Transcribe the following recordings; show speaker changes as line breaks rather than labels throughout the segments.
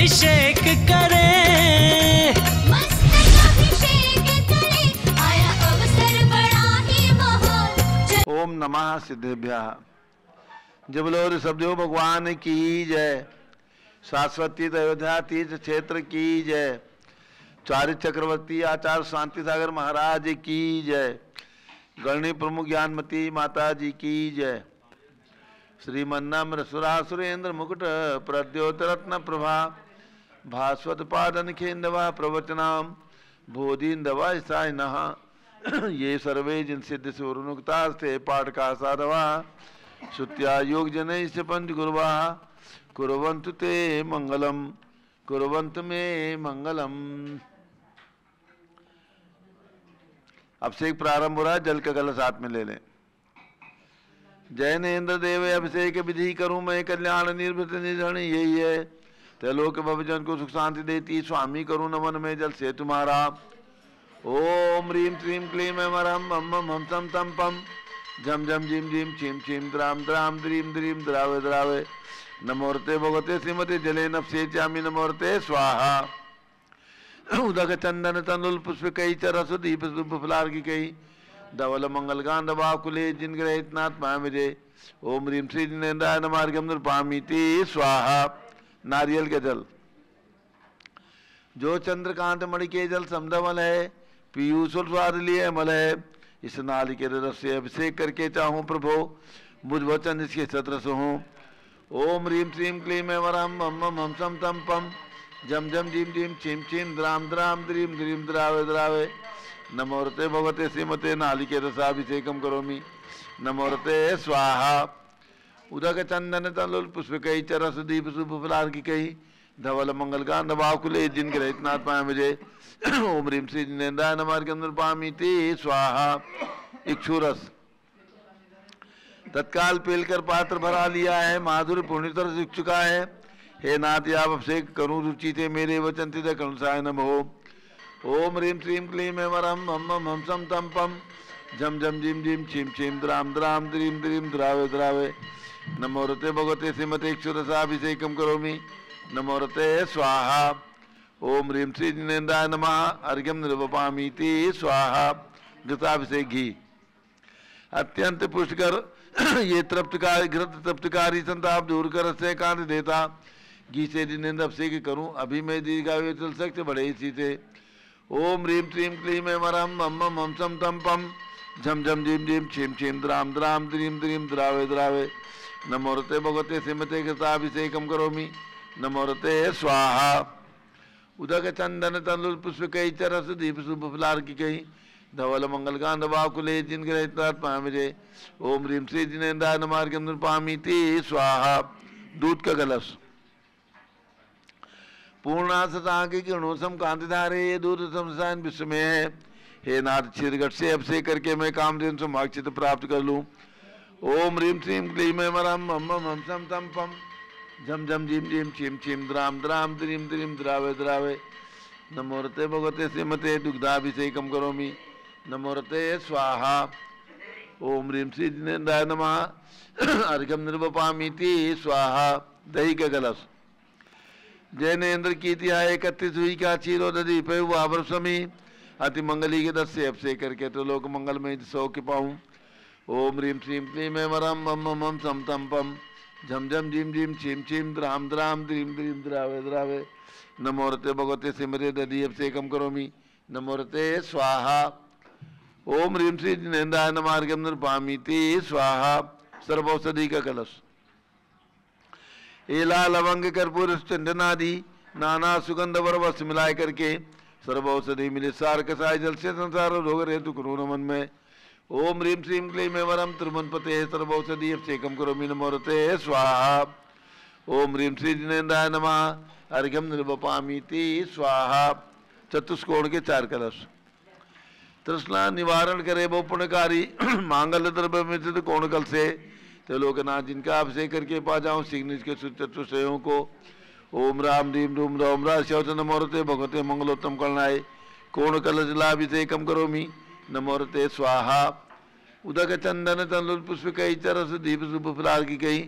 अभिषेक करें,
आया अवसर बड़ा ही महान।
ओम नमः सिद्धेभ्यः। जब लोग शब्दों भगवान की जय। शाश्वती अयोध्या तीर्थ क्षेत्र की जय। चार्य चक्रवर्ती आचार्य शांति सागर महाराज की जय। गणनी प्रमुख ज्ञानमती माता जी की जय। श्रीमन्नम्र सुरासुरेंद्र मुकुट प्रद्योत रत्न प्रभा भास्वत पादन खेन्दवा प्रवचनाम बोधिन्दवा साइनः ये सर्वे जिन सिद्ध सुरनुक्तास्ते पाठका साधवा श्रुत्या योग जनैश्च पंच गुरुवा कुर्वन्तु ते मंगलम कुर्वन्तु मे मंगलम। अभिषेक प्रारंभ हो रहा है, जल का कलश हाथ में ले लें। जय नेन्द्र देव अभिषेक विधि करूं मैं कल्याण निर्भृत निधन यही है। त्रैलोक भवजन को सुख शांति देती स्वामी करूं नमन में जल से तुम्हारा। ओम ह्रीं श्रीं क्लीं ऐं वरं मम मम हम सम तम पम झम झम झिम झिम छिम छिम द्राम द्राम द्रीम द्रीम द्रावे द्रावे नमोर्ते भगवते श्रीमते जले नफसे चामी नमोर्ते स्वाहा। उदक चंदन तंदुल पुष्प कई चरस दीप फुलार की कई धवल मंगल गांध बाकुले जिन ग्रहितनाथ विजय। ओम ह्रीं श्री जिनेन्द्राय नमार्गम नृपामीति स्वाहा। नारियल के जल। जो चंद्रकांत मणि के जल समधवल है पीयूष स्वाद लिए अमल है। इस नाली के रस से अभिषेक करके चाहूं प्रभो मुझ वचन इसके सत्रस हों। ओम ह्रीं श्रीं क्लीं ऐं वरं मम मम हम सम तम पम झम झम झिम झिम छिम छिम द्राम द्राम द्रीम द्रीम द्रावे द्रावे नमोरते भगवते श्रीमते नालिके रसाभिषेकम करोमि नमोरते स्वाहा। उदक चंदन तलुल पुष्प कई चरस दीप शुभ फलार की कई धवल मंगल गांध बाकुले जिन ग्रहितनाथ पाए विजय। ओम ह्रीं श्री जिनेन्द्राय नमार्गम नृपामीति स्वाहा। इक्षुरस। तत्काल पेलकर पात्र भरा लिया है माधुर्य पूर्ण तरह सीख चुका है। हे नाथ आप अभिषेक करूं रुचि थे मेरे वचन थे करुणाय नम हो। ओम ह्रीं श्रीं क्लीं ऐं वरं मम मम हम सम तम पम झम झम झिम झिम छिम छिम द्राम द्राम द्रीम द्रीम द्रावे द्रावे नमोरते भगवते श्रीमते इक्षुरसाभिषेकम करोमि नमोरते स्वाहा। ओम ह्रीं श्री जिनेन्द्राय नमः अर्घ्यम निर्वपामीति स्वाहा। घृताभिषेक घी। अत्यंत पुष्कर ये तृप्तकारी घृत तृप्तकारी संताप दूर कर से कांत देता। घी से जिनेन्द्र अभिषेक करूं अभी मैं दीर्घायु चल सकते बड़े इसी से। ओम ह्रीं श्रीं क्लीं ऐं वरं मम मम हम सम तम पम झम झम झिम झिम छिम छिम द्राम द्राम द्रीम द्रीम द्रावे द्रावे नमोरते भगवते श्रीमते घृताभिषेकम करोमि नमोरते स्वाहा। उदक चंदन तंदुल पुष्प कई चरस दीप शुभ फलार की कई धवल मंगल गांध बाकुले जिन ग्रहितनाथ पाए विजय। ओम ह्रीं श्री जिनेन्द्राय नमार्गम नृपामीति स्वाहा। दूध का कलश। पूर्णा सतांकी किरणों सम कांति धारे ये दूध समसान विश्व में है। हे नाथ क्षीरघट से अभिषेक करके मैं कामधेनु से मोक्ष प्राप्त कर लूं। ओम ह्रीं श्रीं क्लीं ऐं वरं मम मम हम सम तम पम झम झम झिम झिम छिम छिम द्राम द्राम द्रीम द्रीम द्रावे द्रावे नमोरते भगवते श्रीमते दुग्धाभिषेकम करोमि नमोरते स्वाहा। ओम ह्रीं श्री जिनेन्द्राय नमः अर्घ्यम निर्वपामीति स्वाहा। दही का कलश। जैनेन्द्र की तिहाई 31 हुई का चीरो दधी पे हुआ वर्षमी अति मंगली के 10 से अभिषेक करके तो लोक मंगल में सौ के पाऊं। ओम ह्रीं श्रीं क्लीं ऐं वरं मम मम हम सम तम पम झम झम झिम झिम छिम छिम द्राम द्राम द्रीम द्रीम द्रावे द्रावे नमोरते भगवते श्रीमते दधी अभिषेकम करोमि नमोरते स्वाहा। ओम ह्रीं श्री जिनेन्द्राय नमार्गम नृपामीति स्वाहा। सर्वौषधि का कलश। एला लवंग कर्पूर चंदनादि नाना सुगंध वरवस मिलाए करके सर्वौषधि मिले सार कसाय जल से संसार रोग हेतु करो नमन में। ओम ह्रीं श्रीं क्लीं ऐं वरं त्रिभुवनपते सर्वौषधि अभिषेकम करोमि नमोरते स्वाहा। ओम ह्रीं श्री जिनेन्द्राय नमः अर्घ्यम निर्वपामीति स्वाहा। चतुष्कोण के 4 कलश। तृष्णा निवारण करे वो पुण्यकारी मांगल द्रव्य में स्थित कोणकल से तो लोकनाथ जिनका अभिषेक करके पा जाऊं शीघ्र के चतुष्टयों को। ओम राम रीम रूम रोम रा शौच नमोरते भगवते मंगलोत्तम करणाय कोण कलशलाभिषेकम करोमि नमोरते स्वाहा। उदक चंदन तंदुल पुष्प कई चरस दीप शुभ फलार की कई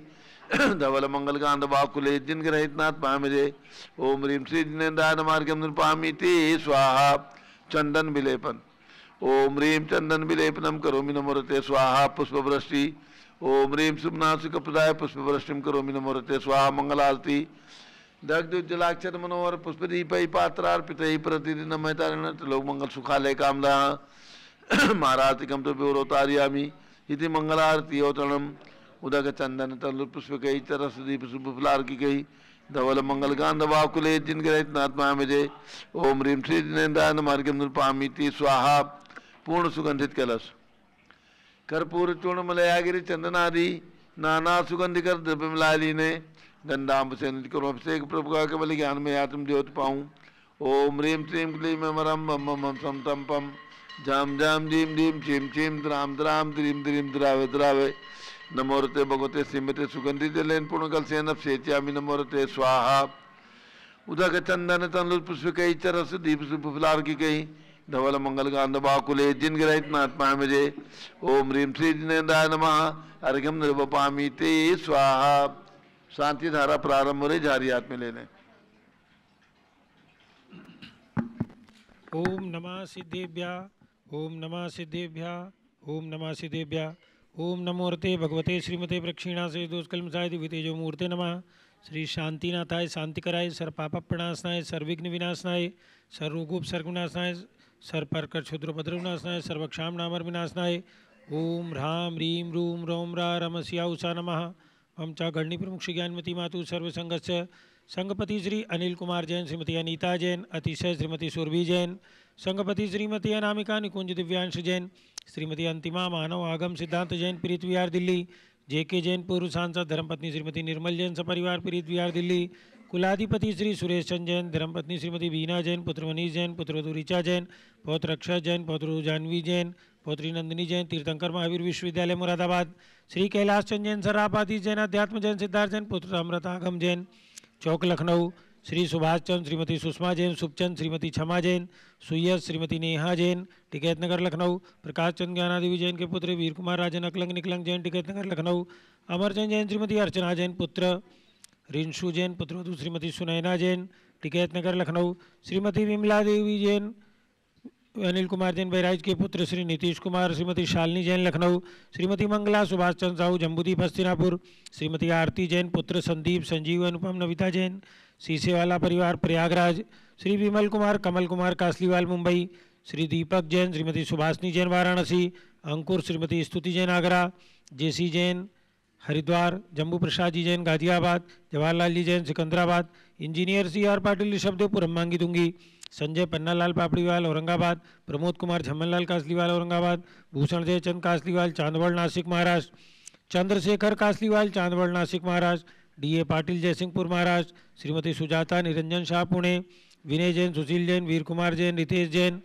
धवल मंगल कांत बाकुले जिन ग्रहित नाथ पामिरे ओम ह्रीम श्री जिनेन्द्राय नमार्गम पामीति स्वाहा चंदन विलेपन ओम ह्रीम चंदन विलेपनम करोमि नमोरते स्वाहा पुष्पवृष्टि ओम ह्रीम शुभनाशिक प्रदाय पुष्पवृष्टिम करोमि नमोरते स्वाहा मंगलारती दग्ध उज्जलाक्षर मनोहर पुष्पदीपै पात्रार्पितै प्रतिदिन मैतारण लोक मंगल सुखालय कामदा महारातिकम तो व्योरोतार्यामि इति मंगलारती अवतरणम उदक चंदन तल पुष्पकै चरसदीप शुभफलार्किकै धवल मंगल कांत बाकुले जिन ग्रहित नात्मा मिजे ओम ह्रीम श्री जिनेन्द्राय नमार्गम पामीति स्वाहा पूर्ण सुगंधित कलश कर्पूर चूर्ण मलयागिरी चंदनादि नाना सुगंधिकर द्रव्य मिलाली ने गंधाम्ब से निज करो अभिषेक प्रभु का केवल ज्ञान में आत्म द्योत पाऊं ओम ह्रीम श्रीम क्लीम मरम मम मम सम तम पम जाम जाम जीम जीम चीम चीम द्राम द्राम द्रीम द्रीम द्रावे द्रावे नमोरते भगवते सिमते सुगंधि जलेन पूर्ण कल से नभ सेच्यामि नमोरते स्वाहा उदक चंदन तनुल पुष्पकै चरस दीप शुभफलार्किकै धवल मंगल कांत बाकुले जिन ग्रहित नात्मा मुझे ओम ह्रीम श्री जिनेन्द्राय नमः अर्घ्यम निर्वपामीति स्वाहा। शांति धारा प्रारंभ हो रही, जारी हाथ में ले लें।
ओम नमः सिद्धेभ्या ओम नमः सिद्धेभ्या ओम नमः सिद्धेभ्या ओम नमोरते भगवते श्रीमते प्रक्षिणा से दोषकलमसाय दिव्यतेजो मूर्ते नमः। श्री शांतिनाथाय शांतिकराय सर्वपापप्रणाशनाय सर्वविघ्न विनाशनाय सर्वरोगोपसर्गविनाशनाय सर्वप्रकर क्षुद्रपद्रविनाशनाय सर्वक्षाम नामर विनाशनाय ओम ह्रां ह्रीं रूं रौं रा रमस्या उषा नमः। हम चा गढ़नी प्रमुख श्री ज्ञानमती मातु सर्वसंगस्य संघपति श्री अनिल कुमार जैन, श्रीमती अनीता जैन, अतिशय श्रीमती सुरभि जैन, संघपति श्रीमती अनामिका निकुंज दिव्यांश जैन, श्रीमती अंतिमा मानव आगम सिद्धांत जैन पीरित विहार दिल्ली, जेके जैन पूर्व सांसद, धर्मपत्नी श्रीमती निर्मल जैन सपरिवार पीरित विहार दिल्ली, कुलाधिपति श्री सुरेश चंद जैन, धर्मपत्नी श्रीमती बीना जैन, पुत्र मनीष जैन, पुत्रवधू ऋचा जैन, पौत्र अक्षय जैन, पौत्र जानवी जैन, पौत्री नंदिनी जैन, तीर्थंकर महावीर विश्वविद्यालय मुरादाबाद, श्री कैलाश चंद जैन, सरापाती जैन, अध्यात्म जैन, सिद्धार्थ जैन, पुत्र अमृतागम जैन, चौक लखनऊ, श्री सुभाष चंद, श्रीमती सुषमा जैन, सुखचंद, श्रीमती क्षमा जैन, सुयस, श्रीमती नेहा जैन, टिकैत नगर लखनऊ, प्रकाश चंद ज्ञानादेवी जैन के पुत्र वीर कुमार राजन अकलंग निकलंग जैन, टिकैत नगर लखनऊ, अमरचंद जैन, श्रीमती अर्चना जैन, पुत्र रिंशु जैन, पुत्रवधू श्रीमती सुनैना जैन, टिकैत नगर लखनऊ, श्रीमती विमला देवी जैन, अनिल कुमार जैन बहराइच के पुत्र श्री नीतीश कुमार, श्रीमती शालिनी जैन लखनऊ, श्रीमती मंगला सुभाष चंद्र साहू जम्बूदीप हस्तिनापुर, श्रीमती आरती जैन, पुत्र संदीप संजीव अनुपम नविता जैन, सीसेवाला परिवार Prayagraj, Shri Vimal Kumar Kamal Kumar Kasliwal Mumbai, Shri Deepak Jain, Shrimati Subhashini Jain Varanasi, Ankur Shrimati Stuti Jain Agra, J C Jain Haridwar, Jambu Prasad ji Jain Ghaziabad, Jawaharlal ji Jain Secunderabad, engineer C R Patil Rishabhdevpur Mangi Tungi, Sanjay Pannalal Papdiwal Aurangabad, Pramod Kumar Jhammanlal Kasliwal Aurangabad, Bhushan Jaichand Kasliwal Chandwad Nashik Maharashtra, Chandrashekhar Kasliwal Chandwad Nashik Maharashtra, DA Patil Jaysingpur Maharashtra, Shrimati Sujata Niranjan Shah Pune, Vinay Jain, Sushil Jain, Veer Kumar Jain, Ritesh Jain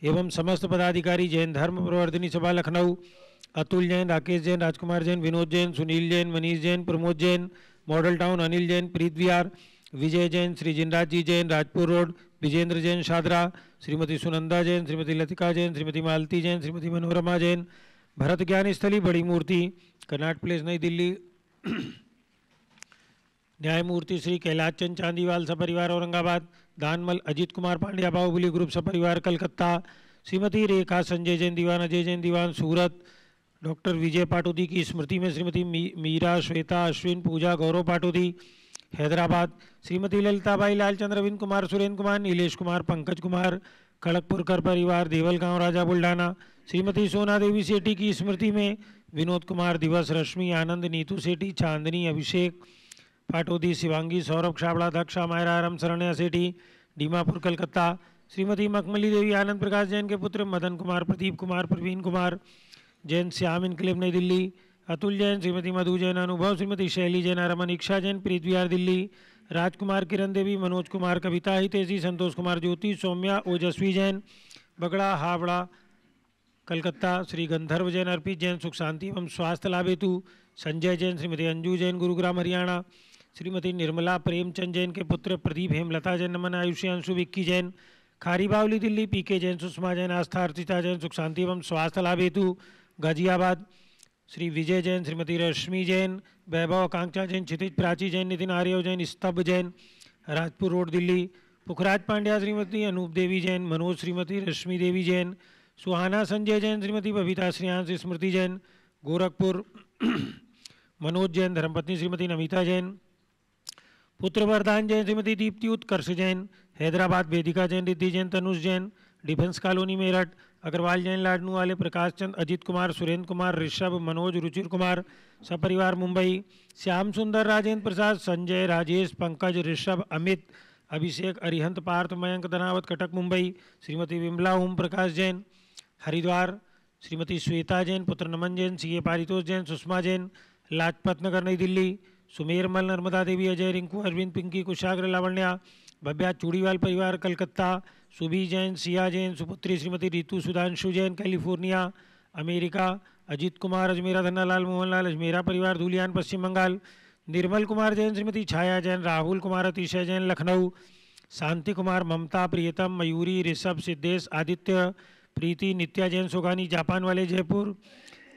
एवं समस्त पदाधिकारी जैन धर्म प्रवर्धनी सभा लखनऊ, अतुल जैन, राकेश जैन, राजकुमार जैन, विनोद जैन, सुनील जैन, मनीष जैन, प्रमोद जैन, मॉडल टाउन अनिल जैन, प्रीत विहार, विजय जैन, श्री जिनराज जी जैन, राजपुर रोड, विजेंद्र जैन शादरा, श्रीमती सुनंदा जैन, श्रीमती लतिका जैन, श्रीमती मालती जैन, श्रीमती मनोरमा जैन, भरत ज्ञान स्थली बड़ी मूर्ति कर्नाट प्लेस नई दिल्ली, न्यायमूर्ति श्री कैलाश चंद चांदीवाल सपरिवार औरंगाबाद, दानमल अजीत कुमार पांड्या बाहुबली ग्रुप सपरिवार कलकत्ता, श्रीमती रेखा संजय जैन दीवान, अजय जैन दीवान सूरत, डॉक्टर विजय पाटोदी की स्मृति में श्रीमती मीरा श्वेता अश्विन पूजा गौरव पाटोदी हैदराबाद, श्रीमती ललिताबाई लालचंद्र अरविंद कुमार सुरेंद्र कुमार नीलेश कुमार पंकज कुमार खड़गपुरकर परिवार देवल गांव राजा बुल्ढाना, श्रीमती सोना देवी सेठी की स्मृति में विनोद कुमार दिवस रश्मि आनंद नीतू सेठी चांदनी अभिषेक पाटोदी शिवांगी सौरभ छाबड़ा दक्षा मायरा राम शरण्या सेठी डीमापुर कलकत्ता, श्रीमती मखमली देवी आनंद प्रकाश जैन के पुत्र मदन कुमार प्रदीप कुमार प्रवीण कुमार जैन श्याम इनकलेब नई दिल्ली, अतुल जैन, श्रीमती मधु जैन अनुभव, श्रीमती शैली जैन रमन इक्षा जैन प्रीत विहार दिल्ली, राजकुमार किरण देवी मनोज कुमार कविता हितेशी संतोष कुमार ज्योति सौम्या ओजस्वी जैन बगड़ा हावड़ा कलकत्ता, श्री गंधर्व जैन अर्पित जैन सुख शांति एवं स्वास्थ्य लाभ हेतु, संजय जैन, श्रीमती अंजू जैन गुरुग्राम हरियाणा, श्रीमती निर्मला प्रेमचंद जैन के पुत्र प्रदीप हेमलता जैन नमन आयुषी अंशु विक्की जैन खारी बावली दिल्ली, पीके जैन सुषमा जैन आस्था अर्चिता जैन सुख शांति एवं स्वास्थ्य लाभ हेतु गाजियाबाद, श्री विजय जैन, श्रीमती रश्मि जैन, वैभव आकांक्षा जैन, क्षितिज प्राची जैन, नितिन आर्यव जैन, स्तभ जैन, राजपुर रोड दिल्ली। पुखराज पांड्या श्रीमती अनूप देवी जैन, मनोज श्रीमती रश्मि देवी जैन, सुहाना संजय जैन, श्रीमती बबीता श्रेयांश स्मृति जैन, गोरखपुर। मनोज जैन, धर्मपत्नी श्रीमती नमिता जैन, पुत्र वरदान जैन, श्रीमती दीप्ति उत्कर्ष जैन, हैदराबाद वेदिका जैन, रिद्धि जैन, तनुष जैन, डिफेंस कॉलोनी मेरठ। अग्रवाल जैन, लाडनू वाले, प्रकाश चंद, अजित कुमार, सुरेंद्र कुमार, ऋषभ, मनोज, रुचिर कुमार, सपरिवार मुंबई। श्याम सुंदर, राजेंद्र प्रसाद, संजय, राजेश, पंकज, ऋषभ, अमित, अभिषेक, अरिहंत, पार्थ, मयंक, धनावत, कटक मुंबई। श्रीमती विमला ओम प्रकाश जैन, हरिद्वार। श्रीमती श्वेता जैन, पुत्र नमन जैन, सीए पारितोष जैन, सुषमा जैन, लाजपत नगर नई दिल्ली। सुमेर मल, नर्मदा देवी, अजय, रिंकू, अरविंद, पिंकी, कुशाग्र, लावण्या, भव्या चूड़ीवाल परिवार कलकत्ता। सुबी जैन, सिया जैन, सुपुत्री श्रीमती रितु सुधांशु जैन, कैलिफोर्निया अमेरिका। अजीत कुमार, अजमेरा, धन्नालाल, मोहनलाल, अजमेरा परिवार, धूलियान, पश्चिम बंगाल। निर्मल कुमार जैन, श्रीमती छाया जैन, राहुल कुमार, अतिशय जैन, लखनऊ। शांति कुमार, ममता, प्रियतम, मयूरी, ऋषभ, सिद्धेश, आदित्य, प्रीति, नित्या जैन, सोगानी, जापान वाले, जयपुर।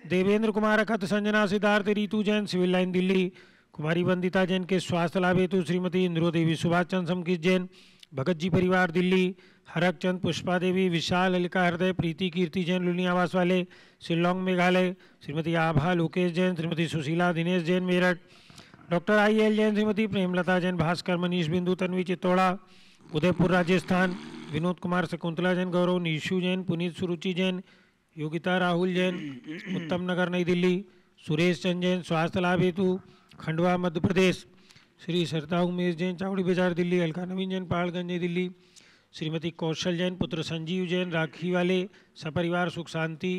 Devendra Kumar, Akhat, Sanjana, Siddharth, Ritu Jain, civil line Delhi. कुमारी वंदिता जैन के स्वास्थ्य लाभ हेतु श्रीमती इंद्रो देवी, सुभाष चंद्र समकित जैन, भगत जी परिवार दिल्ली। हरक चंद, पुष्पा देवी, विशाल, ललिका, हृदय, प्रीति, कीर्ति जैन, लुनी आवास वाले, शिलोंग मेघालय। श्रीमती आभा, लोकेश जैन, श्रीमती सुशीला, दिनेश जैन, मेरठ। डॉक्टर IL जैन, श्रीमती प्रेमलता जैन, भास्कर, मनीष बिंदु, तन्वी, चित्तौड़ा, उदयपुर राजस्थान। विनोद कुमार, शकुंतला जैन, गौरव, नीशू जैन, पुनीत, सुरुचि जैन, योगिता, राहुल जैन, उत्तम नगर नई दिल्ली। सुरेश चंद जैन, स्वास्थ्य लाभ हेतु खंडवा मध्य प्रदेश। श्री सरता उमेश जैन, चावड़ी बाजार दिल्ली। अलका नवीन जैन, पहाड़गंज नई दिल्ली। श्रीमती कौशल जैन, पुत्र संजीव जैन, राखी वाले, सपरिवार, सुख शांति,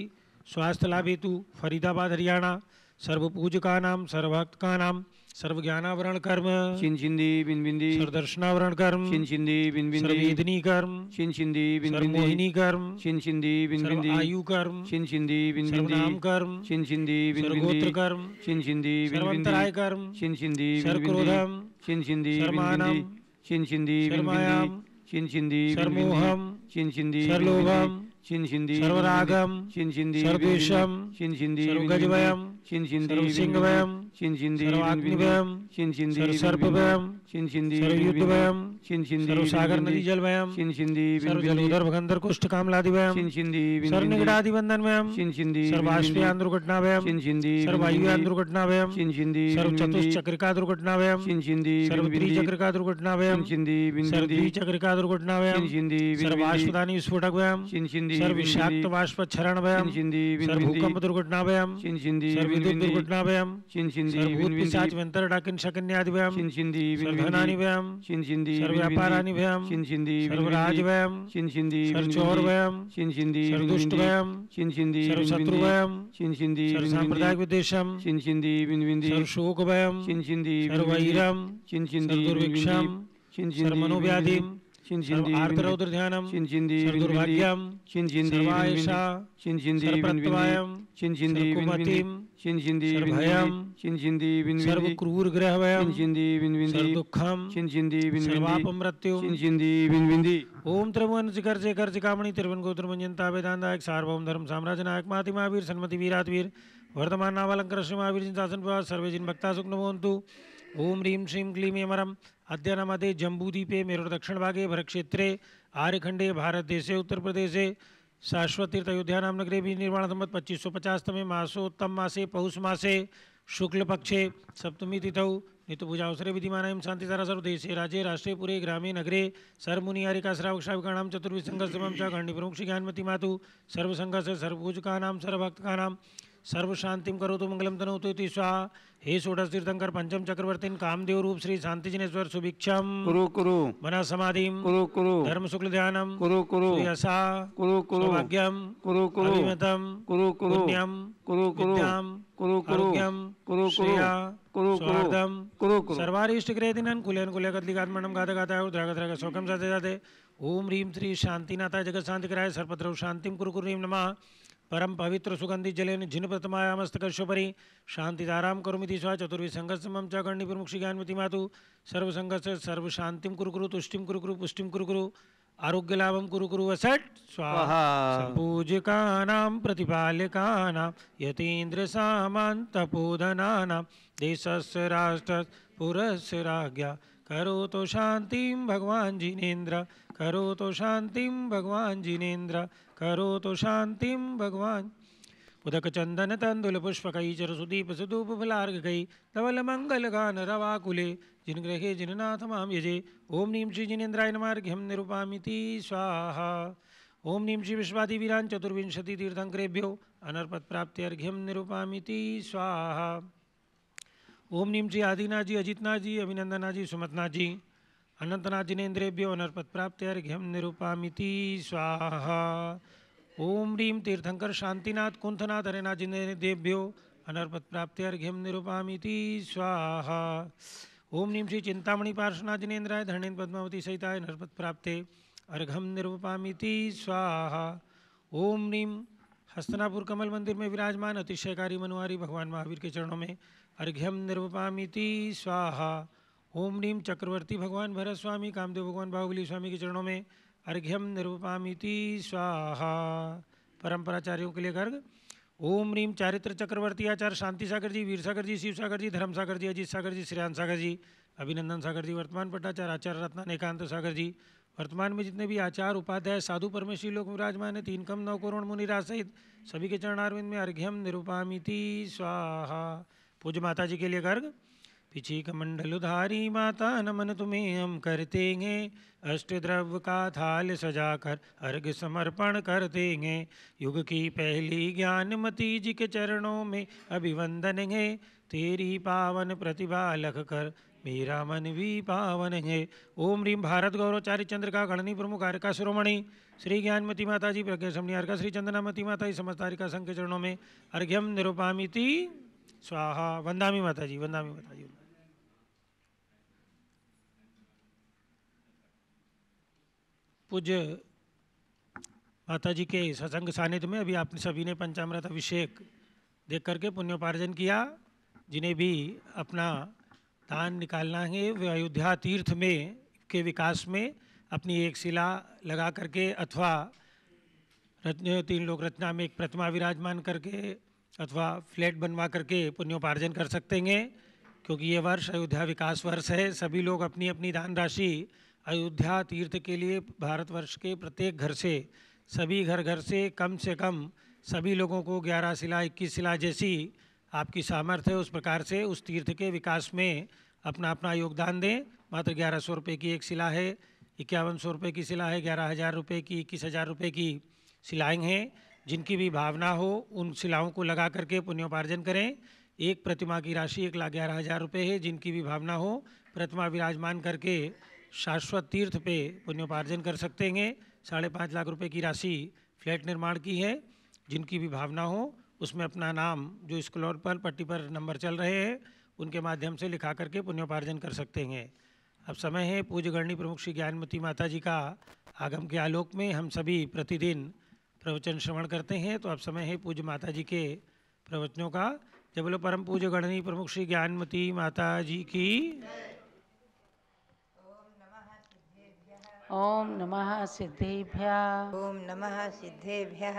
स्वास्थ्य लाभ हेतु फरीदाबाद हरियाणा। सर्वपूज का नाम, सर्वभक्त का नाम, सर्वज्ञानावरण कर्म,
छिंदी बिनबिंदी,
सर्वदर्शनावरण कर्म,
छिंदी बिनबिंदी,
सर्ववेदनी कर्म,
छिंदी बिनबिंदी,
सर्वमोहिनी कर्म,
छिंदी बिनबिंदी,
सर्वायु कर्म,
छिंदी बिनबिंदी,
सर्वनाम कर्म,
छिंदी
सर्वगोत्र
बिनबिंदी,
कर्म,
छिंदी
सर्वंतराय कर्म,
छिंदी
सर्वक्रोधम,
छिंदी
सर्वमानम,
छिंदी
सर्वमायाम,
छिंदी
सर्वमोहम,
छिंदी
सर्वलोभम,
छिंदी
सर्वरागम,
छिंदी
सर्वद्वेषम,
छिंदी
सर्वगजवयम,
छिंदी
सर्वसिंहवयम,
छिंदी
सर्वाग्निवयम,
छिंदी
सर्वसर्पवयम,
छिंदी
सर्वयुद्धवयम,
छिंदी
सर्वसागर नदी जलवयम,
छिंदी
सर्वजलोदर भगंदर कुष्ठ कामलादिवयम,
छिंदी
सर्वनिगड़ादिबंधनवयम,
छिंदी
सर्वाश्वयान दुर्घटनावयम,
छिंदी
सर्वायुयान दुर्घटनावयम,
छिंदी
सर्वचतुश्चक्रिका दुर्घटनावयम,
छिंदी
सर्वत्रिचक्रिका दुर्घटनावयम, सर्वद्विचक्रिका दुर्घटनावयम, सर्वाश्वदानी विस्फोटकवयम, सर्वविषाक्त बाष्पच्छरणवयम, सर्वभूकंप दुर्घटनावयम, सर्वविद्युत दुर्घटनावयम, सर्वभूत पिशाच व्यंतर डाकिन शकन्यादिवयम, सर्वधनानिवयम, सर्वव्यापारानिवयम, सर्वराजवयम, सर्वचौरवयम, सर्वदुष्टवयम, सर्वशत्रुवयम, सर्वसांप्रदायिक विद्वेषम, सर्वशोकवयम, सर्ववैरम, सर्वदुर्भिक्षम, सर्वमनोव्याधिम, सर्वार्तरौद्र ध्यानम, सर्वदुर्भाग्यम, सर्वायशा, सर्वप्रत्यवायम, सर्वकुमतिम, सर्वभयम, सर्वक्रूर ग्रहवयम, सर्वदुःखम, सर्वापम मृत्युम। ओम त्रिभुवन शिखर शेखर शिखामणि त्रिभुवन गोत्र मंजनता वेदांतायक सार्वभौम धर्म साम्राज्य नायक माति महावीर सन्मति वीरातवीर वर्तमान नावालंकर श्री महावीर जिन शासन प्रभाव सर्वे जिन भक्ता सुख नमोन्तु। ओम ह्रीं श्रीं क्लीं एमरम अद्य नमते जम्बूद्वीपे मेरुर दक्षिण भागे भरतक्षेत्रे आर्यखंडे भारत देशे उत्तर प्रदेशे शाश्वत तीर्थ अयोध्या नाम नगरे भी निर्माण संवत 2550 तमे मासोत्तम मासे पौष मासे शुक्ल पक्षे सप्तमी तिथौ नित्यपूजावसरे विधिमानां शांतिधारा सर्वदेशे राज्ये राष्ट्रे पुरे ग्रामे नगरे सर्वमुनि आर्यकाश्रावक्षाविकाणां चतुर्विसंगस्तमं च गण्डिप्रमुख श्री ज्ञानमती मातु सर्वसंघस्य सर्वपूजकानां सर्वभक्तकानां सर्वशांतिम करोतु मंगलम तनोतु इति स्वाहा। हे षोडश तीर्थंकर पंचम चक्रवर्तीन कामदेव रूप श्री शांति जिनेश्वर सुभिक्षम
कुरु
मना समाधिम
कुरु
धर्म शुक्ल ध्यानम
कुरु
यशा
कुरु
भाग्यम
कुरु
अभिमतम
कुरु
पुण्यम विद्याम आरोग्यम श्रेया स्वार्थम सर्वारिष्ट ग्रहदिनन कुलेन कुलकदलिकात्मनम गातगाता उद्रागद्राग शोकम साथे साथे ओम ह्रीं श्री शांतिनाथाय जगत शांतिकराय सर्वत्र शांतिम कुरु ह्रीं नमः परम पवित्र सुगंधि जलेन जिन प्रथमायामस्तकर्षोपरि शांतिधाराम करुमिति स्वा चतुर्विसंगस्मं च गण्डिप्रमुख श्री ज्ञानमती मातु सर्वसंगस्य सर्वशांतिम कुरु तुष्टिम कुरु पुष्टिम कुरु आरोग्य लाभम कुरु कुरु वसट स्वाहा
स्वाहा।
संपूजिकानां प्रतिपालकानां यतीन्द्र सामन्तपोधनानां देशस्य राष्ट्रस्य पुरस्य राज्ञा करोतु शांतिं भगवान जिनेन्द्र करोतु शांतिं भगवान जिनेन्द्र करोतु शांतिं भगवान उदक चंदन तंदुल पुष्पकई चर सुदीप सुधूप फलार्घकई धवल मंगल गान रवाकुले जिन ग्रहे जिननाथ माम यजे ओम नीम श्री जिनेन्द्राय नमार्घ्यम निरूपामिति स्वाहा ओम नीम श्री विश्वादिवीरान चतुर्विंशति तीर्थंकरेभ्यो अनर्पत प्राप्त्यर्घ्यम निरूपामिति स्वाहा ओम नीम श्री आदिनाथ जी अजितनाथ जी अभिनंदनाथ जी सुमतनाथ जी अनंतनाथ जिनेन्द्रेभ्यो अनर्पत प्राप्त्यर्घ्यम निरूपामिति स्वाहा ओम ह्रीं तीर्थंकर शांतिनाथ कुंथनाथ हरेनाथ जिनेन्द्रेभ्यो अनर्पत प्राप्त्यर्घ्यम निरूपामिति स्वाहा ओम नीम श्री चिंतामणि पार्श्वनाथ जिनेन्द्राय धरणेन्द्र पद्मावती सहिताय अनर्पत प्राप्ते अर्घम निरूपामिति स्वाहा ओम ह्रीं हस्तनापुर कमल मंदिर में विराजमान अतिशयकारी मनुहारी भगवान महावीर के चरणों में अर्घ्यम निरूपामिति स्वाहा ओम ह्रीं चक्रवर्ती भगवान भरत स्वामी कामदेव भगवान बाहुबली स्वामी के चरणों में अर्घ्यम निरूपामिति स्वाहा परंपराचार्यों के लिए गर्ग ओम ह्रीं चारित्र चक्रवर्ती आचार्य शांति सागर जी वीर सागर जी शिव सागर जी धर्म सागर जी अजीत सागर जी श्रेयान सागर जी अभिनंदन सागर जी वर्तमान पट्टाचार्य आचार्य रत्न एकांत सागर जी वर्तमान में जितने भी आचार्य उपाध्याय साधु परमेश्वरी लोग विराजमान है 3 कम 9 करोड़ मुनिराज सहित सभी के चरणारविंद में अर्घ्यम निरूपामिति स्वाहा पूज्य माता जी के लिए गर्ग पिछी कमंडलुधारी माता नमन तुम्हें हम करते हैं अष्टद्रव्य का थाल सजाकर अर्घ समर्पण करते हैं युग की पहली ज्ञानमती जी के चरणों में अभिवंदन है तेरी पावन प्रतिभा लख कर मेरा मन भी पावन है ओम ह्रीं भारत गौरवचारी चंद्रिका गणनी प्रमुख आर्का शिरोमणि श्री ज्ञानमती माता जी प्रज्ञा समणी आर्का श्री चंदनामती माता जी समस्त आर्का संघ के चरणों में अर्घ्यम निरूपामिति स्वाहा वंदामी माता जी वंदामी माता जी पूज्य माता जी के सत्संग सानिध्य में अभी आपने सभी ने पंचामृत अभिषेक देख करके पुण्योपार्जन किया जिन्हें भी अपना दान निकालना है वे अयोध्या तीर्थ में के विकास में अपनी एक शिला लगा करके अथवा रत्न 3 लोक रचना में एक प्रतिमा विराजमान करके अथवा फ्लैट बनवा करके पुण्योपार्जन कर सकते हैं क्योंकि ये वर्ष अयोध्या विकास वर्ष है सभी लोग अपनी अपनी दान राशि अयोध्या तीर्थ के लिए भारतवर्ष के प्रत्येक घर से सभी घर से कम सभी लोगों को 11 शिला 21 शिला जैसी आपकी सामर्थ्य है उस प्रकार से उस तीर्थ के विकास में अपना अपना योगदान दें मात्र 1100 रुपये की एक शिला है 5100 रुपये की शिला है 11,000 रुपये की 21,000 रुपये की शिलाएँ हैं जिनकी भी भावना हो उन शिलाओं को लगा करके पुण्योपार्जन करें एक प्रतिमा की राशि 1,11,000 रुपये है जिनकी भी भावना हो प्रतिमा विराजमान करके शाश्वत तीर्थ पे पुण्योपार्जन कर सकते हैं 5.5 लाख रुपए की राशि फ्लैट निर्माण की है जिनकी भी भावना हो उसमें अपना नाम जो स्क्रॉल पर पट्टी पर नंबर चल रहे हैं उनके माध्यम से लिखा करके पुण्योपार्जन कर सकते हैं अब समय है पूज्य गणनी प्रमुख श्री ज्ञानमती माता जी का आगम के आलोक में हम सभी प्रतिदिन प्रवचन श्रवण करते हैं तो अब समय है पूज्य माता जी के प्रवचनों का जय बोलो परम पूज्य गणनी प्रमुख श्री ज्ञानमती माता जी की
ओम नमः सिद्धेभ्यः
ओम नमः सिद्धेभ्यः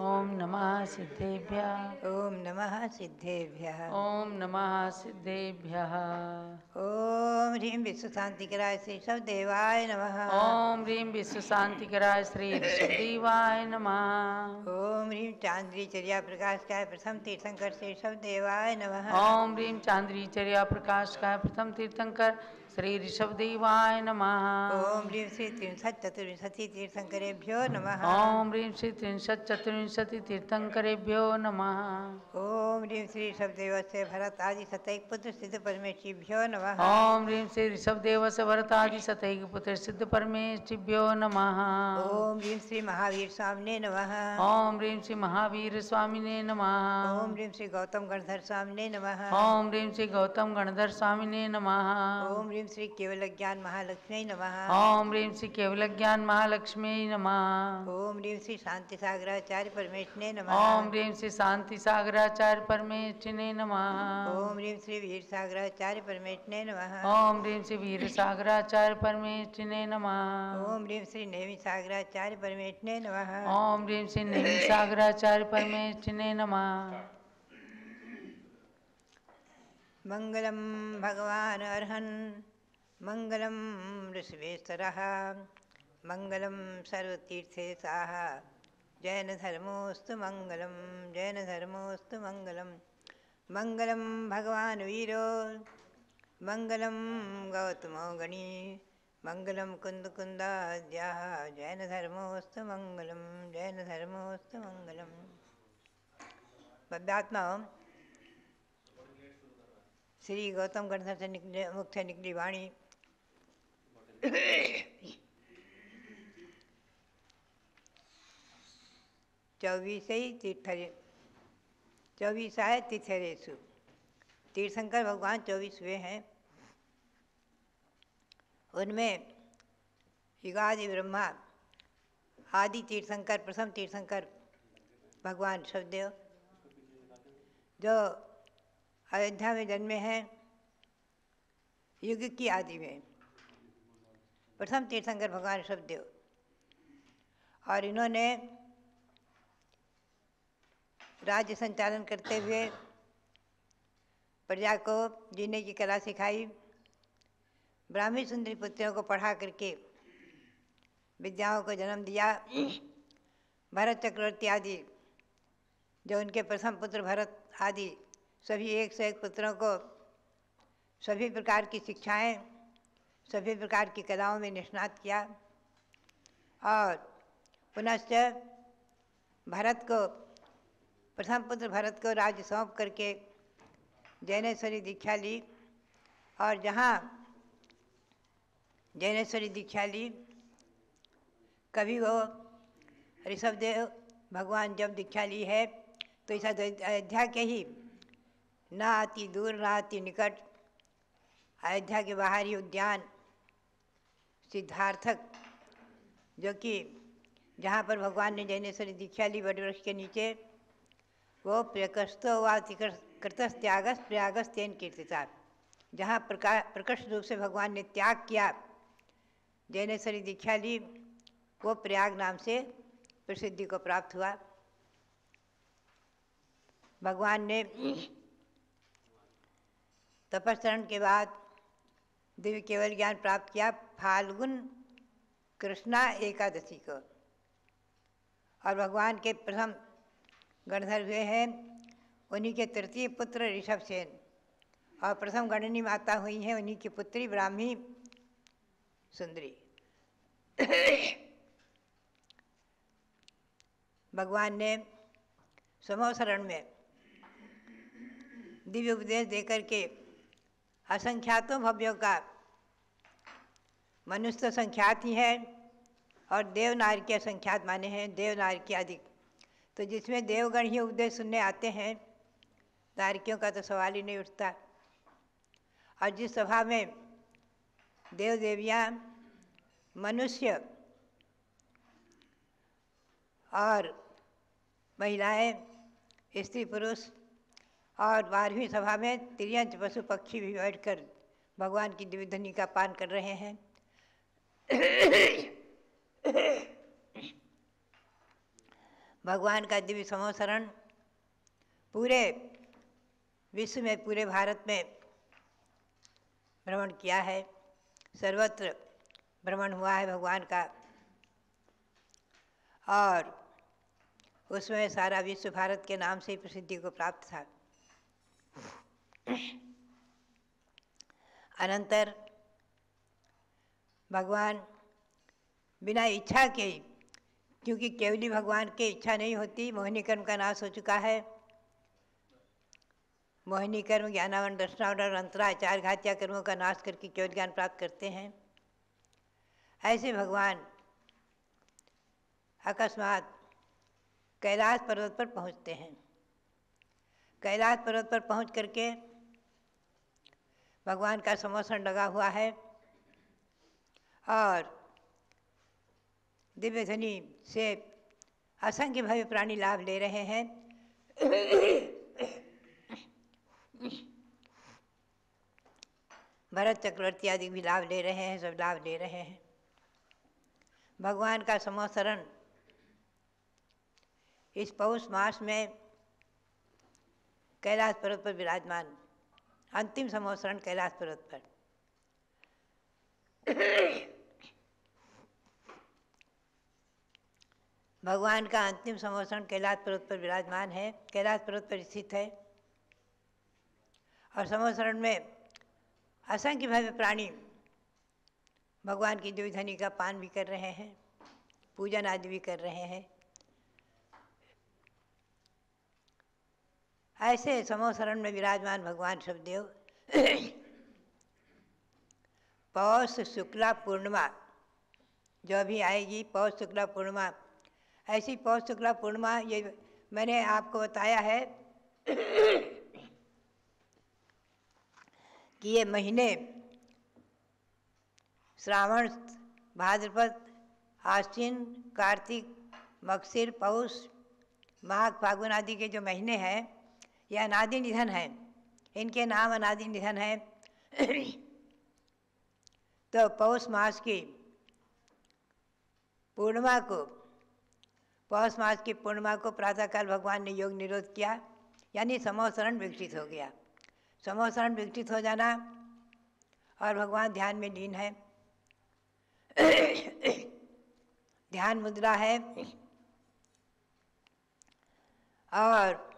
ओम नमः सिद्धेभ्यः
ओम नमः सिद्धेभ्यः
ओम नमः सिद्धेभ्यः
ओम ह्रीं विश्व शांतिकराय श्री सब देवाय नमः
ओम ह्रीं विश्व शांतिकराय श्री ऋषभदेवाय नमः
ओम ह्रीं चांद्री चर्या प्रकाशकाय प्रथम तीर्थंकर श्री सब देवाय नमः
ओम ह्रीं चांद्री चर्या प्रकाशकाय प्रथम तीर्थंकर श्री ऋषभदेवाय नमः
ओम ह्रीं श्री 334 तीर्थंकरेभ्यो नमः
ओम ह्रीं श्री 334 तीर्थंकरेभ्यो नमः
ओम ह्रीं श्री ऋषभदेवस्य भरत आदि सतैक पुत्र सिद्ध परमेश्वरीभ्यो नमः
ओम ह्रीं श्री ऋषभदेवस्य भरत आदि सतैक पुत्र सिद्ध परमेश्वरीभ्यो नमः
ओम ह्रीं श्री महावीर स्वामिने नमः
ओम ह्रीं श्री महावीर स्वामिने नमः
ओम ह्रीं श्री गौतम गणधर स्वामिने नमः
ओम ह्रीं श्री गौतम गणधर स्वामिने नमः
ओम ह्रीं ह्रीं श्री केवल ज्ञान महालक्ष्मी नमः।
ओम ह्रीं श्री केवल ज्ञान महालक्ष्मी नमः।
ओम ह्रीं श्री शांति सागराचार्य परमेश्वरे नमः।
ओम ह्रीं श्री शांति सागराचार्य परमेष्ठिने नमः।
ओम ह्रीं श्री वीर सागराचार्य परमेश्वरे नमः।
ओम ह्रीं श्री वीर सागराचार्य परमेष्ठिने नमः।
ओम ह्रीं श्री नेमि सागराचार्य परमेश्वरे नमः।
ओम ह्रीं श्री नेमि सागराचार्य परमेष्ठिने नमः।
मंगलम भगवान अर्हन् मंगलम ऋषिवेश्वरः मंगलम सर्वतीर्थेशाः जैन धर्मोस्तु मंगलम जैन धर्मोस्तु मंगलम मंगलम भगवान वीरो मंगलम गौतमो गणी मंगलम कुंद कुंदाद्याः जैन धर्मोस्तु मंगलम जैन धर्मोस्तु मंगलम। बद्धात्माओं, श्री गौतम गणधर से मुख से निकली वाणी चौबीसाय तीर्थरेशु। तीर्थंकर भगवान 24 हुए हैं। उनमें युगादि ब्रह्मा आदि तीर्थंकर प्रथम तीर्थंकर भगवान ऋषभदेव जो अयोध्या में जन्मे हैं युग की आदि में, प्रथम तीर्थंकर भगवान ऋषभदेव। और इन्होंने राज्य संचालन करते हुए प्रजा को जीने की कला सिखाई, ब्राह्मी सुंदरी पुत्रियों को पढ़ा करके विद्याओं को जन्म दिया। भरत चक्रवर्ती आदि जो उनके प्रथम पुत्र भरत आदि सभी एक से एक पुत्रों को सभी प्रकार की शिक्षाएं, सभी प्रकार की कलाओं में निष्णात किया। और पुनश्च भरत को प्रथम पुत्र भरत को राज्य सौंप करके जैनेश्वरी दीक्षा ली। और जहाँ जैनेश्वरी दीक्षा ली, कभी वो ऋषभदेव भगवान जब दीक्षा ली है तो इस अयोध्या के ही ना आती दूर ना आती निकट अयोध्या के बाहरी उद्यान सिद्धार्थक, जो कि जहाँ पर भगवान ने जैनेश्वरी दीक्षा ली वटवृक्ष के नीचे, वो प्रकस्तो वाति कृतस्त्यागस प्रयागस्तेन कीर्तिता, जहाँ प्रकट रूप से भगवान ने त्याग किया, जैनेश्वरी दीक्षा ली, वो प्रयाग नाम से प्रसिद्धि को प्राप्त हुआ। भगवान ने तपस्चरण के बाद दिव्य केवल ज्ञान प्राप्त किया फाल्गुन कृष्णा एकादशी को। और भगवान के प्रथम गणधर हुए हैं उन्हीं के तृतीय पुत्र ऋषभसेन, और प्रथम गणनी माता हुई हैं उन्हीं की पुत्री ब्राह्मी सुंदरी। भगवान ने समोसरण में दिव्य उपदेश देकर के असंख्यातों भव्यों का, मनुष्य तो संख्यात ही है और देवनार के असंख्यात माने हैं, देवनार के अधिक। तो जिसमें देवगण ही उपदेश सुनने आते हैं, नारकियों का तो सवाल ही नहीं उठता। और जिस सभा में देव देवियाँ, मनुष्य और महिलाएं, स्त्री पुरुष, और 12वीं सभा में तिर्यंच पशु पक्षी भी बैठकर भगवान की दिव्य ध्वनि का पान कर रहे हैं। भगवान का दिव्य समोसरण पूरे विश्व में, पूरे भारत में भ्रमण किया है, सर्वत्र भ्रमण हुआ है भगवान का। और उसमें सारा विश्व भारत के नाम से ही प्रसिद्धि को प्राप्त था। अनंतर भगवान बिना इच्छा के, क्योंकि केवली भगवान की इच्छा नहीं होती, मोहिनी कर्म का नाश हो चुका है। मोहिनी कर्म, ज्ञानावन, दर्शनावन और अंतरा, 4 घातिया कर्मों का नाश करके केवल ज्ञान प्राप्त करते हैं। ऐसे भगवान अकस्मात कैलाश पर्वत पर पहुंचते हैं। कैलाश पर्वत पर पहुंच करके भगवान का समोसण लगा हुआ है और दिव्य ध्वनि से असंख्य भव्य प्राणी लाभ ले रहे हैं। भरत चक्रवर्ती आदि भी लाभ ले रहे हैं, सब लाभ ले रहे हैं। भगवान का समोसरण इस पौष मास में कैलाश पर्वत पर विराजमान, अंतिम समोसरण कैलाश पर्वत पर। भगवान का अंतिम समोसरण कैलाश पर्वत पर विराजमान है, कैलाश पर्वत पर स्थित है। और समोसरण में असंख्य भव्य प्राणी भगवान की दिव्य ध्वनि का पान भी कर रहे हैं, पूजन आदि भी कर रहे हैं। ऐसे समोसरण में विराजमान भगवान शब्देव पौष शुक्ला पूर्णिमा जो अभी आएगी, पौष शुक्ला पूर्णिमा, ऐसी पौष शुक्ला पूर्णिमा, ये मैंने आपको बताया है कि ये महीने श्रावण, भाद्रपद, आश्विन, कार्तिक, मगशिर, पौष, माघ, फागुन आदि के जो महीने हैं ये अनादि निधन हैं, इनके नाम अनादि निधन हैं। तो पौष मास की पूर्णिमा को, पौष मास की पूर्णिमा को प्रातःकाल भगवान ने योग निरोध किया, यानी समोसरण विकसित हो गया। समोसरण विकसित हो जाना और भगवान ध्यान में लीन है, ध्यान मुद्रा है और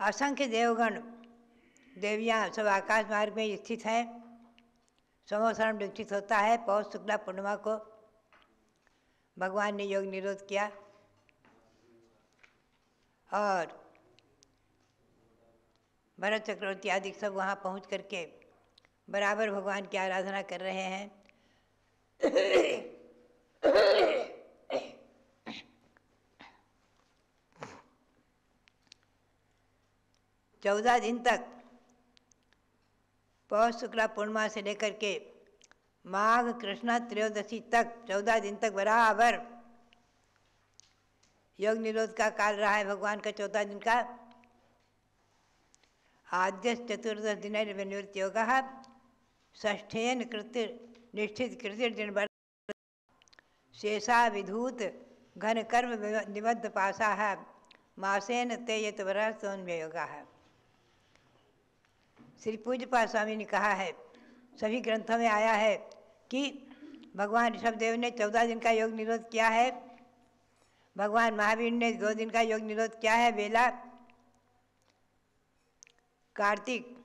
असंख्य देवगण देवियाँ सब आकाश मार्ग में स्थित हैं। समोसरण विकसित होता है। पौष शुक्ला पूर्णिमा को भगवान ने योग निरोध किया और भरत चक्रवर्ती आदि सब वहाँ पहुँच करके बराबर भगवान की आराधना कर रहे हैं। 14 दिन तक पौष शुक्ला पूर्णिमा से लेकर के माघ कृष्णा त्रयोदशी तक 14 दिन तक बराबर योग निरोध का काल रहा है भगवान का। 14 दिन का आद्य चतुर्दश दिन निवृत्ति योग षष्ठेन कृत्य निष्ठित कृत्य दिन शेषा विधूत घन कर्म निबद्ध पाशा मासेन ते यत वरसोन्मय योगा है। श्री पूज्यपाद स्वामी ने कहा है, सभी ग्रंथों में आया है कि भगवान ऋषभदेव ने 14 दिन का योग निरोध किया है, भगवान महावीर ने 2 दिन का योग निरोध किया है। बेला कार्तिक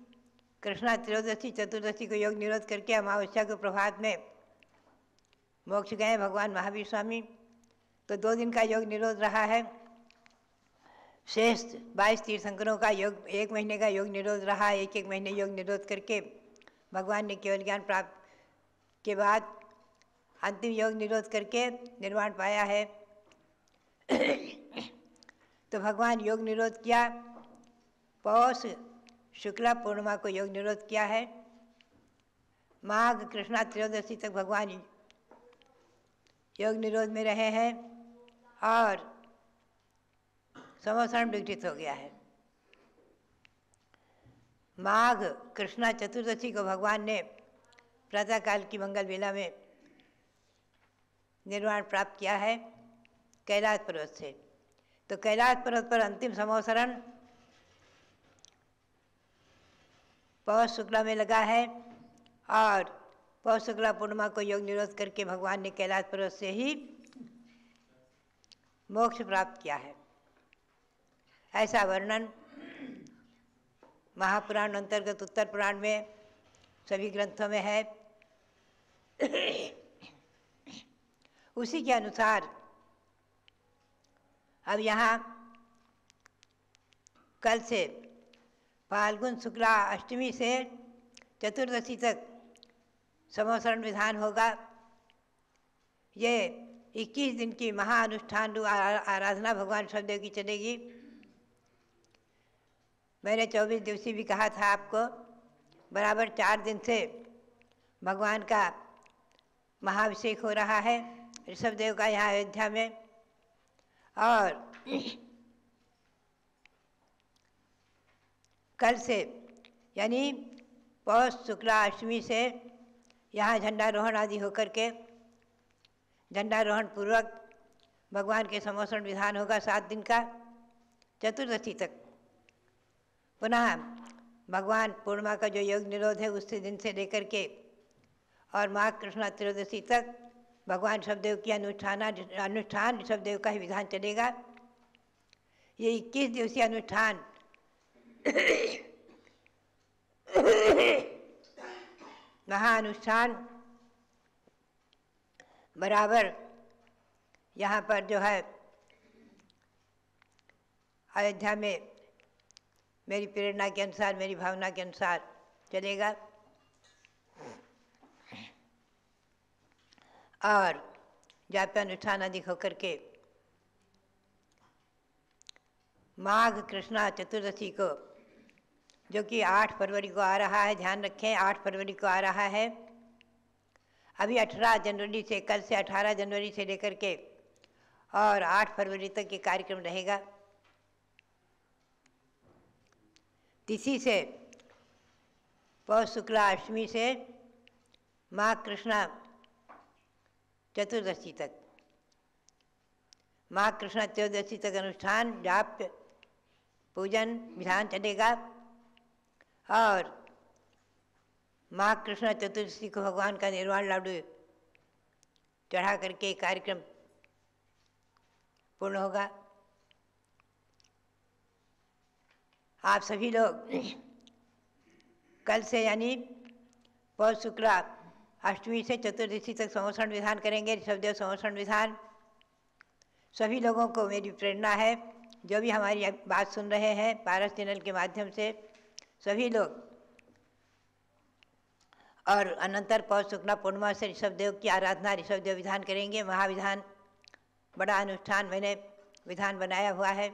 कृष्णा त्रयोदशी चतुर्दशी को योग निरोध करके अमावस्या को प्रभात में मोक्ष गए भगवान महावीर स्वामी। तो 2 दिन का योग निरोध रहा है। शेष 22 तीर्थंकरों का योग 1 महीने का योग निरोध रहा है। 1-1 महीने योग निरोध करके भगवान ने केवल ज्ञान प्राप्त के बाद अंतिम योग निरोध करके निर्वाण पाया है। तो भगवान योग निरोध किया, पौष शुक्ला पूर्णिमा को योग निरोध किया है। माघ कृष्णा त्रयोदशी तक भगवान योग निरोध में रहे हैं और समोसरण विकसित हो गया है। माघ कृष्णा चतुर्दशी को भगवान ने प्रातःकाल की मंगल बेला में निर्वाण प्राप्त किया है कैलाश पर्वत से। तो कैलाश पर्वत पर अंतिम समोसरण पौष शुक्ला में लगा है और पौष शुक्ला पूर्णिमा को योग निरोध करके भगवान ने कैलाश पर्वत से ही मोक्ष प्राप्त किया है। ऐसा वर्णन महापुराण अंतर्गत उत्तर पुराण में सभी ग्रंथों में है। उसी के अनुसार अब यहाँ कल से फाल्गुन शुक्ला अष्टमी से चतुर्दशी तक समोसरण विधान होगा। ये 21 दिन की महाअनुष्ठान आराधना भगवान ऋषभदेव की चलेगी। मैंने 24 दिवसीय भी कहा था आपको, बराबर 4 दिन से भगवान का महाभिषेक हो रहा है ऋषभदेव का यहाँ अयोध्या में। और कल से यानी पौष शुक्ला अष्टमी से यहाँ झंडारोहण आदि होकर के झंडारोहण पूर्वक भगवान के समोषण विधान होगा 7 दिन का, चतुर्दशी तक। पुनः भगवान पूर्णिमा का जो योग निरोध है उस दिन से लेकर के और माघ कृष्णा त्रयोदशी तक भगवान ऋषभदेव की अनुष्ठान ऋषभदेव का ही विधान चलेगा। ये 21 दिवसीय अनुष्ठान महाअनुष्ठान बराबर यहाँ पर जो है अयोध्या में मेरी प्रेरणा के अनुसार, मेरी भावना के अनुसार चलेगा। और जाप अनुष्ठान अधिक होकर के माघ कृष्णा चतुर्दशी को, जो कि 8 फरवरी को आ रहा है, ध्यान रखें 8 फरवरी को आ रहा है। अभी 18 जनवरी से, कल से 18 जनवरी से लेकर के और 8 फरवरी तक ये कार्यक्रम रहेगा। तिथि से पौष शुक्ला अष्टमी से माघ कृष्णा चतुर्दशी तक, माघ कृष्णा त्रयोदशी तक अनुष्ठान जाप पूजन विधान चलेगा। और माघ कृष्णा चतुर्दशी को भगवान का निर्वाण लाडू चढ़ा करके कार्यक्रम पूर्ण होगा। आप सभी लोग कल से यानी पौष शुक्ला अष्टमी से चतुर्दशी तक समोषण विधान करेंगे, ऋषभदेव समोषण विधान। सभी लोगों को मेरी प्रेरणा है, जो भी हमारी बात सुन रहे हैं पारस चैनल के माध्यम से, सभी लोग। और अनंतर पौष शुक्ला पूर्णिमा से ऋषभदेव की आराधना, ऋषभदेव विधान करेंगे, महाविधान, बड़ा अनुष्ठान मैंने विधान बनाया हुआ है।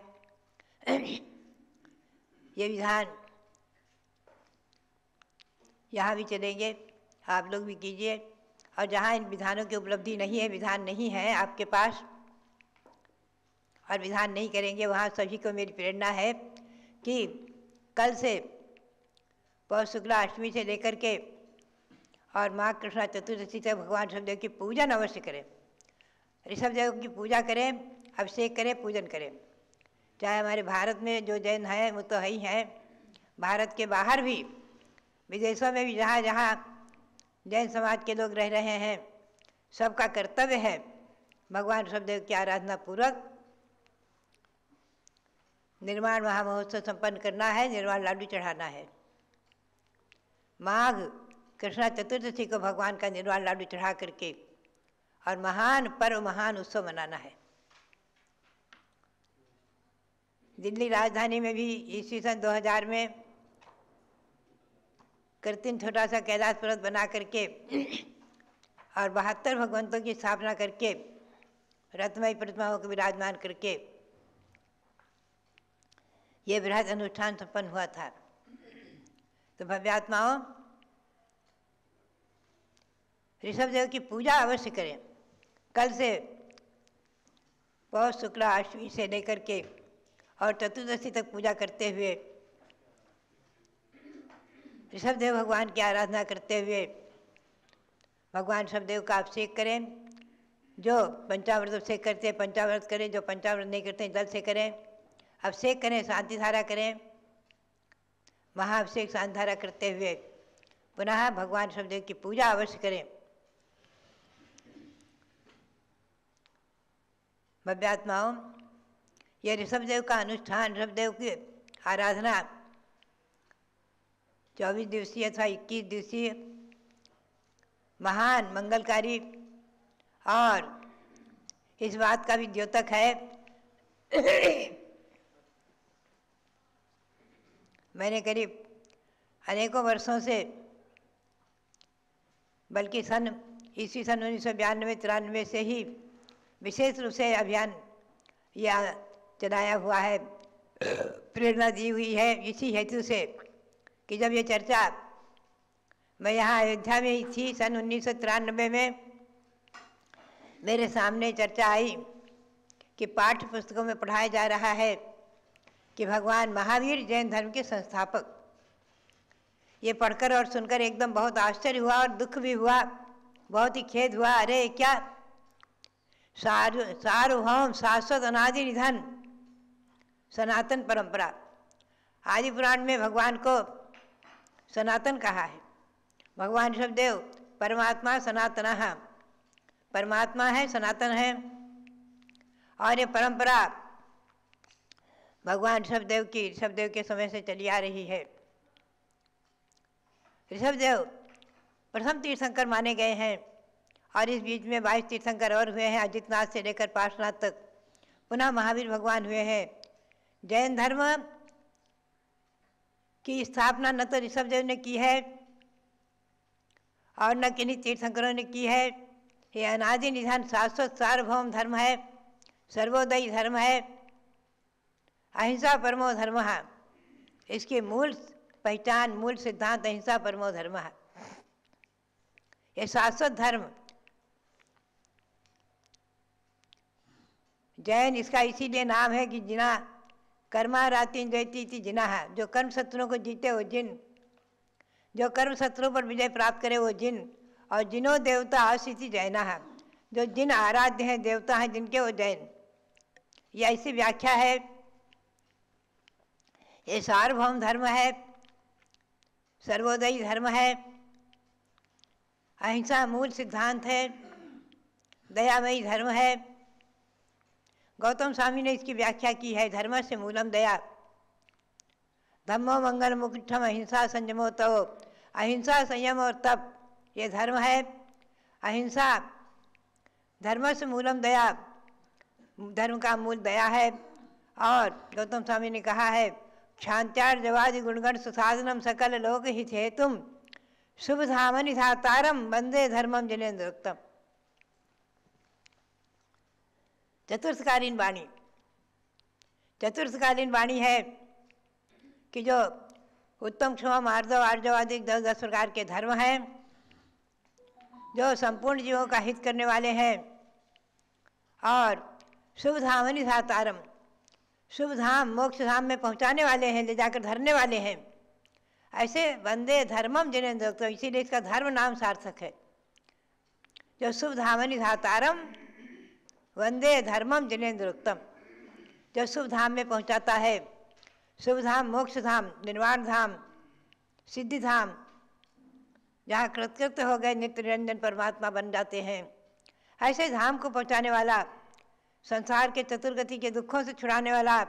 ये विधान यहाँ भी चलेंगे, आप लोग भी कीजिए। और जहाँ इन विधानों की उपलब्धि नहीं है, विधान नहीं है आपके पास और विधान नहीं करेंगे, वहाँ सभी को मेरी प्रेरणा है कि कल से पौष शुक्ला अष्टमी से लेकर के और माघ कृष्णा चतुर्दशी तक भगवान ऋषभदेव की पूजन अवश्य करें। ऋषभदेव की पूजा करें, अभिषेक करें, पूजन करें। चाहे हमारे भारत में जो जैन हैं वो तो है ही हैं, भारत के बाहर भी, विदेशों में भी जहाँ जहाँ जैन समाज के लोग रह रहे हैं, सबका कर्तव्य है भगवान ऋषभदेव की आराधना पूर्वक निर्वाण महामहोत्सव संपन्न करना है, निर्वाण लाडू चढ़ाना है। माघ कृष्णा चतुर्दशी को भगवान का निर्वाण लाडू चढ़ा करके और महान पर्व, महान उत्सव मनाना है। दिल्ली राजधानी में भी ईस्वी सन 2000 में कृत्रिम छोटा सा कैलाश पर्वत बना करके और 72 भगवंतों की स्थापना करके रत्नमयी प्रतिमाओं को विराजमान करके ये बृहद अनुष्ठान संपन्न हुआ था। तो भव्यात्माओं, ऋषभदेव की पूजा अवश्य करें। कल से पौष शुक्ला अष्टमी से लेकर के और चतुर्दशी तक पूजा करते हुए, ऋषभदेव भगवान की आराधना करते हुए भगवान ऋषभदेव का अभिषेक करें। जो पंचामृत अभिषेक करते हैं पंचामृत करें, जो पंचामृत नहीं करते जल से करें। अभिषेक करें, शांति धारा करें, महाअभिषेक शांति धारा करते हुए पुनः भगवान ऋषभदेव की पूजा अवश्य करें। भव्यात्माओं, यह ऋषभदेव का अनुष्ठान, ऋषभदेव की आराधना 24 दिवसीय अथवा 21 दिवसीय महान मंगलकारी और इस बात का भी द्योतक है मैंने करीब अनेकों वर्षों से, बल्कि ईस्वी सन 1992-93 से ही विशेष रूप से अभियान यह चलाया हुआ है, प्रेरणा दी हुई है इसी हेतु से कि जब ये चर्चा मैं यहाँ अयोध्या में ही थी सन 1993 में। मेरे सामने चर्चा आई कि पाठ्य पुस्तकों में पढ़ाया जा रहा है कि भगवान महावीर जैन धर्म के संस्थापक। ये पढ़कर और सुनकर एकदम बहुत आश्चर्य हुआ और दुख भी हुआ, बहुत ही खेद हुआ। अरे क्या सार्वभौम शाश्वत अनादि निधन सनातन परंपरा। आदि पुराण में भगवान को सनातन कहा है। भगवान ऋषभदेव परमात्मा सनातनः, परमात्मा है, सनातन है। और ये परंपरा भगवान ऋषभदेव के समय से चली आ रही है। ऋषभदेव प्रथम तीर्थंकर माने गए हैं और इस बीच में 22 तीर्थंकर और हुए हैं, अजितनाथ से लेकर पार्श्वनाथ तक। पुनः महावीर भगवान हुए हैं। जैन धर्म की स्थापना न तो ऋषभदेव ने की है और न किन्हीं तीर्थंकरों ने की है। ये अनादि निधन शाश्वत सार्वभौम धर्म है, सर्वोदयी धर्म है, अहिंसा परमो धर्म है। इसकी मूल पहचान, मूल सिद्धांत अहिंसा परमो धर्म है। ये शाश्वत धर्म जैन, इसका इसीलिए नाम है कि जिना कर्मा रातिन जयती जिना है। जो कर्म शत्रुओं को जीते वो जिन, जो कर्म शत्रुओं पर विजय प्राप्त करे वो जिन, और जिनो देवता असिति जैना है। जो जिन आराध्य हैं, देवता हैं जिनके, वो जैन। यह ऐसी व्याख्या है। ये सार्वभौम धर्म है, सर्वोदयी धर्म है, अहिंसा मूल सिद्धांत है, दयामयी धर्म है। गौतम स्वामी ने इसकी व्याख्या की है, धर्म से मूलम दया, धम्मो मंगल मुकुटम अहिंसा संयमो तव। अहिंसा, संयम और तप ये धर्म है। अहिंसा धर्म से मूलम दया, धर्म का मूल दया है। और गौतम स्वामी ने कहा है, क्षांत्यार्जवादि गुणगण सुसाधनम सकल लोक हित हेतुम शुभ धामनि धातारम वंदे धर्मम जनेन्द्रोक्तम। चतुर्थकालीन वाणी, चतुर्थकालीन वाणी है कि जो उत्तम, क्षमा, आर्जव, आर्जव आदि 10 प्रकार के धर्म हैं जो संपूर्ण जीवों का हित करने वाले हैं। और शुभ धामनि धातारम, शुभ धाम, मोक्ष धाम में पहुंचाने वाले हैं, ले जाकर धरने वाले हैं। ऐसे वंदे धर्मम जनेन्द्रोक्तम, इसीलिए इसका धर्म नाम सार्थक है। जो शुभ धामनि धातारम वंदे धर्मम जनेन्द्रोक्तम, जो शुभ धाम में पहुंचाता है। शुभ धाम, मोक्ष धाम, निर्वाण धाम, सिद्धि धाम, जहाँ कृतकृत्य हो गए नित्य निरंजन परमात्मा बन जाते हैं। ऐसे धाम को पहुँचाने वाला, संसार के चतुर्गति के दुखों से छुड़ाने वाला,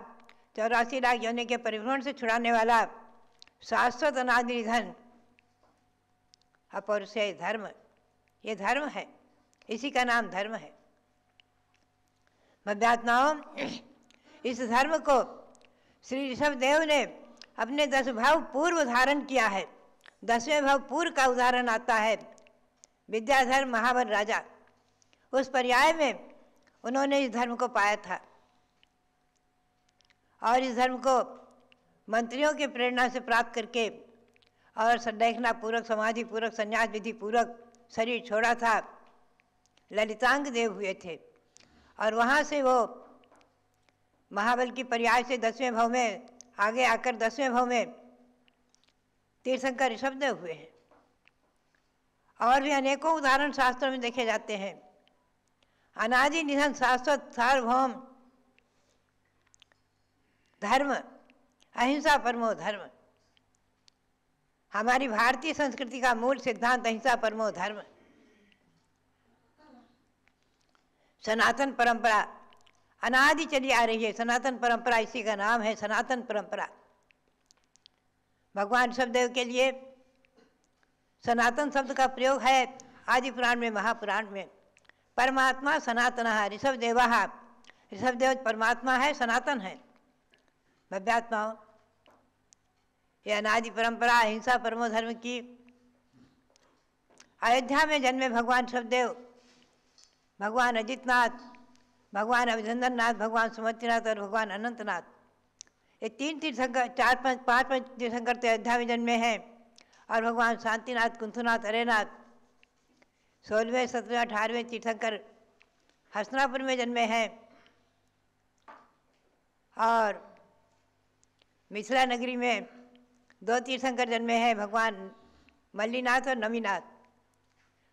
84 लाख योनि के परिभ्रमण से छुड़ाने वाला, शाश्वत अनादि निधन अपौरुषेय धर्म, ये धर्म है, इसी का नाम धर्म है। मध्यात्माओं, इस धर्म को श्री ऋषभदेव ने अपने 10 भाव पूर्व धारण किया है। 10वें भाव पूर्व का उदाहरण आता है विद्याधर महाबल राजा। उस पर्याय में उन्होंने इस धर्म को पाया था और इस धर्म को मंत्रियों की प्रेरणा से प्राप्त करके और संदेखना पूर्वक, समाधि पूर्वक, संन्यास विधि पूर्वक शरीर छोड़ा था। ललितांग देव हुए थे और वहाँ से वो महाबल की पर्याय से 10वें भाव में आगे आकर 10वें भाव में तीर्थंकर ऋषभदेव हुए हैं। और भी अनेकों उदाहरण शास्त्रों में देखे जाते हैं। अनादि निधन शाश्वत सार्वभौम धर्म, अहिंसा परमो धर्म। हमारी भारतीय संस्कृति का मूल सिद्धांत अहिंसा परमो धर्म। सनातन परंपरा अनादि चली आ रही है। सनातन परंपरा, इसी का नाम है सनातन परंपरा। भगवान ऋषभदेव के लिए सनातन शब्द का प्रयोग है आदि पुराण में, महापुराण में। परमात्मा सनातनः ऋषभदेवः, ऋषभदेव परमात्मा है, सनातन है। भव्यात्माओं, ये अनादि परंपरा अहिंसा परमो धर्म की अयोध्या में जन्मे भगवान ऋषभदेव, भगवान अजितनाथ, भगवान अभिनंदन नाथ, भगवान सुमतिनाथ और भगवान अनंतनाथ, ये 3 तीर्थंकर, 4-5 तीर्थंकर तो अयोध्या में जन्मे हैं और भगवान शांतिनाथ, कुंथुनाथ, हरेनाथ 16वें, 17वें, 18वें तीर्थंकर हसनापुर में जन्मे हैं। और मिथिला नगरी में 2 तीर्थंकर जन्मे हैं, भगवान मल्लीनाथ और नवीनाथ।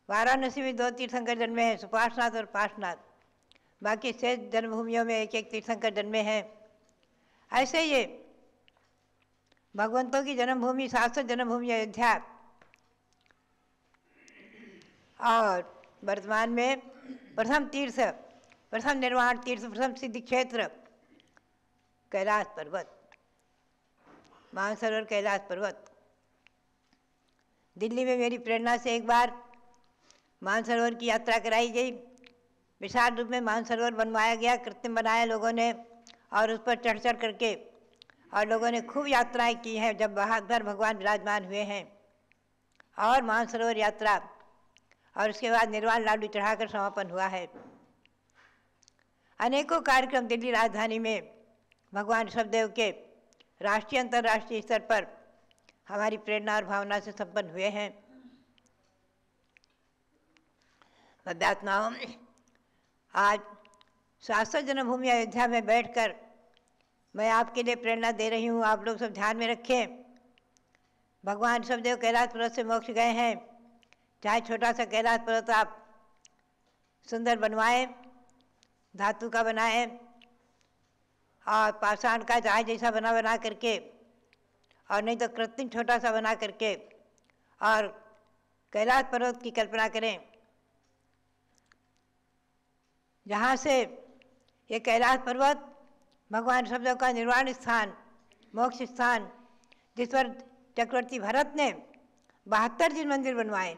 वाराणसी में 2 तीर्थंकर जन्मे हैं, सुपार्शनाथ और पार्शनाथ। बाकी शेष जन्मभूमियों में एक एक तीर्थंकर जन्मे हैं। ऐसे ये भगवंतों की जन्मभूमि, शाश्वत जन्मभूमि अयोध्या, और वर्तमान में प्रथम तीर्थ, प्रथम निर्वाण तीर्थ, प्रथम सिद्धि क्षेत्र कैलाश पर्वत, मानसरोवर कैलाश पर्वत। दिल्ली में मेरी प्रेरणा से एक बार मानसरोवर की यात्रा कराई गई। विशाल रूप में मानसरोवर बनवाया गया, कृत्रिम बनाया लोगों ने, और उस पर चढ़ चढ़ करके और लोगों ने खूब यात्राएं की हैं जब बहादुर भगवान विराजमान हुए हैं। और मानसरोवर यात्रा और उसके बाद निर्वाण लाडू चढ़ाकर समापन हुआ है। अनेकों कार्यक्रम दिल्ली राजधानी में भगवान ऋषभदेव के राष्ट्रीय अंतर्राष्ट्रीय स्तर पर हमारी प्रेरणा और भावना से संपन्न हुए हैं। अध्यात्माओं, आज शाश्वत जन्मभूमि अयोध्या में बैठकर मैं आपके लिए प्रेरणा दे रही हूँ। आप लोग सब ध्यान में रखें। भगवान ऋषभदेव कैलाश पर्वत से मोक्ष गए हैं। चाहे छोटा सा कैलाश पर्वत आप सुंदर बनवाएं, धातु का बनाएं और पाषाण का जहाज जैसा बना करके, और नहीं तो कृत्रिम छोटा सा बना करके, और कैलाश पर्वत की कल्पना करें जहाँ से ये कैलाश पर्वत भगवान ऋषभदेव का निर्वाण स्थान, मोक्ष स्थान, जिस पर चक्रवर्ती भरत ने 72 जिन मंदिर बनवाए,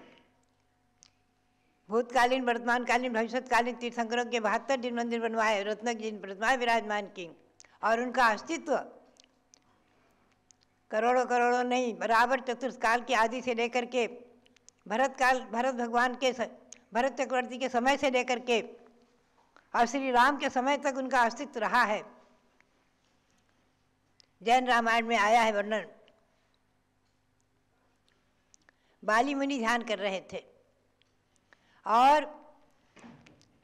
भूतकालीन, वर्तमानकालीन, भविष्यकालीन तीर्थंकरों के 72 जिन मंदिर बनवाए, रत्न की जिन प्रतिमाएं विराजमान की, और उनका अस्तित्व करोड़ों करोड़ों नहीं, बराबर चतुर्थ काल के आदि से लेकर के भरत भगवान के, भरत चक्रवर्ती के समय से लेकर के और श्री राम के समय तक उनका अस्तित्व रहा है। जैन रामायण में आया है वर्णन। बाली मुनि ध्यान कर रहे थे और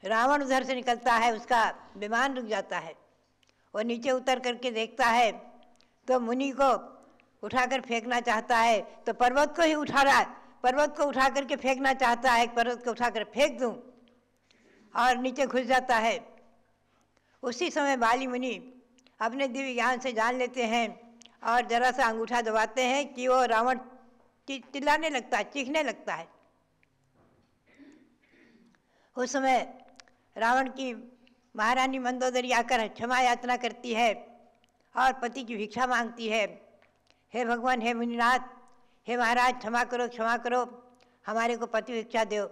रावण उधर से निकलता है, उसका विमान रुक जाता है। वो नीचे उतर करके देखता है तो मुनि को उठाकर फेंकना चाहता है, तो पर्वत को ही उठा रहा है, पर्वत को उठा करके फेंकना चाहता है, पर्वत को उठाकर फेंक दूं, और नीचे घुस जाता है। उसी समय बाली मुनि अपने दिव्य ज्ञान से जान लेते हैं और जरा सा अंगूठा दबाते हैं कि वो रावण चिल्लाने लगता है, चीखने लगता है। उस समय रावण की महारानी मंदोदरी आकर क्षमा याचना करती है और पति की भिक्षा मांगती है। हे भगवान, हे मुनिनाथ, हे महाराज, क्षमा करो, हमारे को पति भिक्षा दो।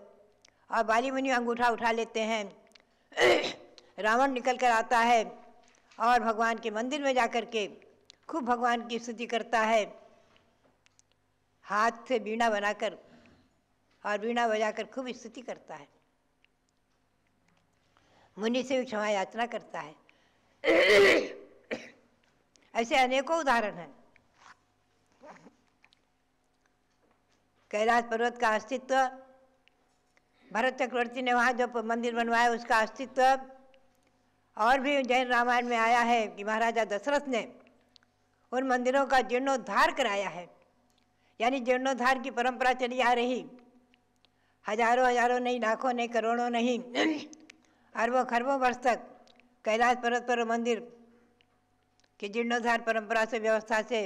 और बाली मुनि अंगूठा उठा लेते हैं। रावण निकल कर आता है और भगवान के मंदिर में जाकर के खूब भगवान की स्तुति करता है, हाथ से वीणा बनाकर और वीणा बजाकर खूब स्तुति करता है। मुनि से भी क्षमा याचना करता है। ऐसे अनेकों उदाहरण हैं। कैलाश पर्वत का अस्तित्व, भरत चक्रवर्ती ने वहाँ जो मंदिर बनवाया उसका अस्तित्व, और भी जैन रामायण में आया है कि महाराजा दशरथ ने उन मंदिरों का जीर्णोद्धार कराया है। यानी जीर्णोद्धार की परंपरा चली आ रही, हजारों नहीं, लाखों नहीं, करोड़ों नहीं, अरबों खरबों वर्ष तक कैलाश पर्वत पर मंदिर की जीर्णोद्धार परंपरा से, व्यवस्था से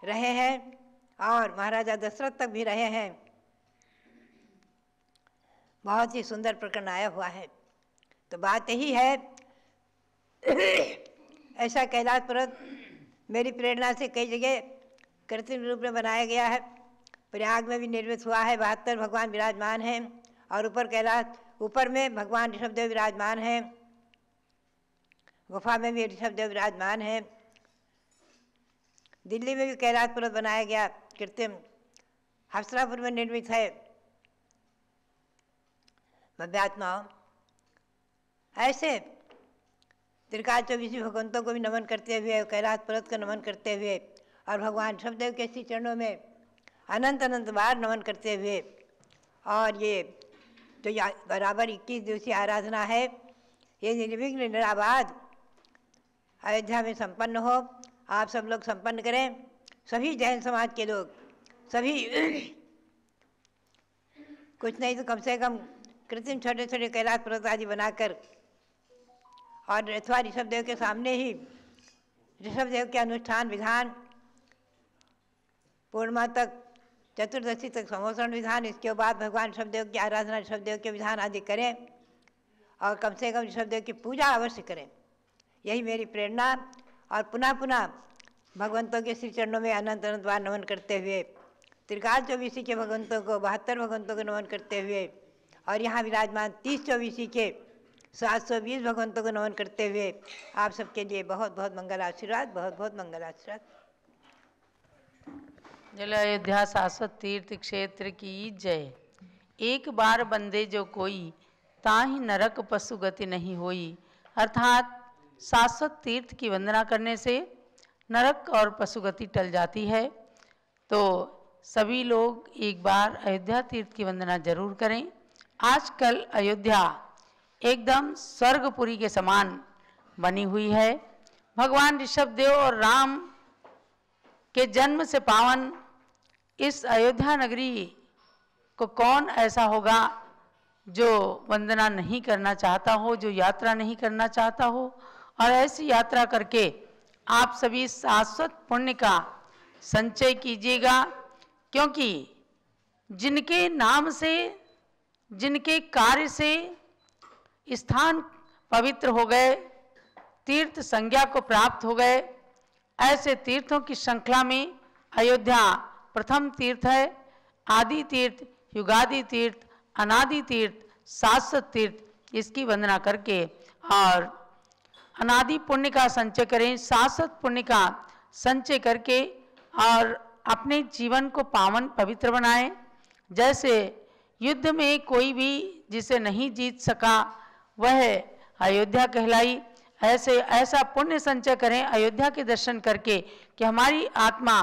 रहे हैं और महाराजा दशरथ तक भी रहे हैं। बहुत ही सुंदर प्रकरण आया हुआ है। तो बात यही है, ऐसा कैलाश पर्वत मेरी प्रेरणा से कई जगह कृत्रिम रूप में बनाया गया है। प्रयाग में भी निर्मित हुआ है, 72 भगवान विराजमान हैं, और ऊपर कैलाश, ऊपर में भगवान ऋषभदेव विराजमान हैं, गुफा में भी ऋषभदेव विराजमान हैं। दिल्ली में भी कैलाश पर्वत बनाया गया, कृत्रिम, हस्तिनापुर में निर्मित है। भव्यात्माओं, ऐसे त्रिकाल 24 भगवंतों को भी नमन करते हुए, कैलाश पर्वत का नमन करते हुए, और भगवान ऋषभदेव के श्री चरणों में अनंत अनंत बार नमन करते हुए, और ये जो बराबर 21 दिवसीय आराधना है, ये निर्विघ्न निराबाद अयोध्या में संपन्न हो। आप सब लोग संपन्न करें, सभी जैन समाज के लोग, सभी कुछ नहीं तो कम से कम कृत्रिम छोटे छोटे कैलाश पर्वत आदि बनाकर, और अथवा ऋषभदेव के सामने ही ऋषभदेव के अनुष्ठान विधान, पूर्णिमा तक चतुर्दशी तक समोसरण विधान, इसके बाद भगवान ऋषभदेव की आराधना, ऋषभदेव के विधान आदि करें, और कम से कम ऋषभदेव की पूजा अवश्य करें। यही मेरी प्रेरणा। और पुनः पुनः भगवंतों के श्री चरणों में अनंत अनंत बार नमन करते हुए, त्रिकाल चौबीसी के भगवंतों को, 72 भगवंतों को नमन करते हुए, और यहाँ विराजमान 30 चौबीसी के 720 भगवंतों को नमन करते हुए, आप सबके लिए बहुत बहुत मंगल आशीर्वाद, बहुत बहुत मंगल आशीर्वाद।
जल अयोध्या शाश्वत तीर्थ क्षेत्र की जय। एक बार बंदे जो कोई, ताहि नरक पशु गति नहीं होई। अर्थात शाश्वत तीर्थ की वंदना करने से नरक और पशुगति टल जाती है। तो सभी लोग एक बार अयोध्या तीर्थ की वंदना जरूर करें। आजकल अयोध्या एकदम स्वर्गपुरी के समान बनी हुई है। भगवान ऋषभदेव और राम के जन्म से पावन इस अयोध्या नगरी को कौन ऐसा होगा जो वंदना नहीं करना चाहता हो, जो यात्रा नहीं करना चाहता हो। और ऐसी यात्रा करके आप सभी शाश्वत पुण्य का संचय कीजिएगा, क्योंकि जिनके नाम से, जिनके कार्य से स्थान पवित्र हो गए, तीर्थ संज्ञा को प्राप्त हो गए, ऐसे तीर्थों की श्रृंखला में अयोध्या प्रथम तीर्थ है। आदि तीर्थ, युगादि तीर्थ, अनादि तीर्थ, शाश्वत तीर्थ, इसकी वंदना करके और अनादि पुण्य का संचय करें, शाश्वत पुण्य का संचय करके और अपने जीवन को पावन पवित्र बनाएं। जैसे युद्ध में कोई भी जिसे नहीं जीत सका वह अयोध्या कहलाई, ऐसा पुण्य संचय करें अयोध्या के दर्शन करके कि हमारी आत्मा